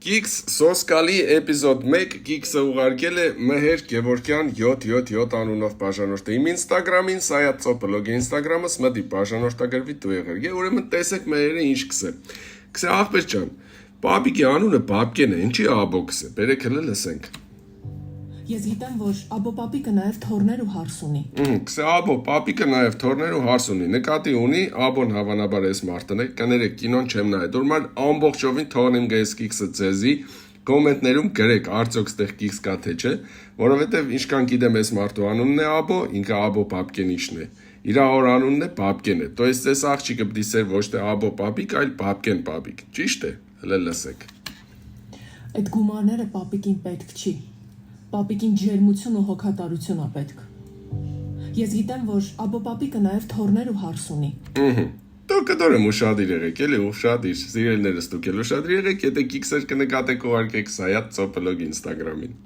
Կիքս սոսկալի էպիզոդ 1 Կիքսը ուղարկել է Մհեր Գևորգյան 777 անունով բաժանորդը իմ ինստագրամին, սայատ ծոպլոգի ինստագրամս մտի բաժանորդագրվի դու եղել։ Ուրեմն տեսեք Մհերը ինչ կսե։ Կսե աղբեր ջան, պապիկի անունը Պապկեն է, ինչի աբո կսե, բերեք հլը լսենք։ Ես գիտեմ, որ աբո պապիկը նաև թորներ ու հարս ունի։ Կսե աբո պապիկը նաև թորներ ու հարս ունի, նկատի ունի, աբոն հավանաբար էս մարդն է, կներեք կինոն չեմ նայել, ուրման ամբողջովին թողնեմ գայս Կիքսը ձեզի, կոմենտներում գրեք արդյոք ստեղ Կիքս կա թե չէ, որովհետև ինչքան գիտեմ էս մարդու անունն է աբո, ինքը աբո Պապկենիչն է, իրա օր անունն է Պապկեն է, то есть էս աղջիկը պիտի սեր ոչ թե աբո պապիկ, այլ Պապկեն պապիկ, ճիշտ է, հլը լսեք։ Այդ գումարները պապիկին պետք չի։ Պապիկին ջերմություն ու հոգատարություն է պետք։ Ես գիտեմ, որ աբո պապիկը նաև թորներ ու հարս ունի։ Դու կդորեմ ուշադիր եղեք, էլի ուշադիր, սիրելիներս դուք էլ ուշադիր եղեք, եթե Կիքսեր կնկատեք ուղարկեք սայատ ծոպլոգ ինստագրամին։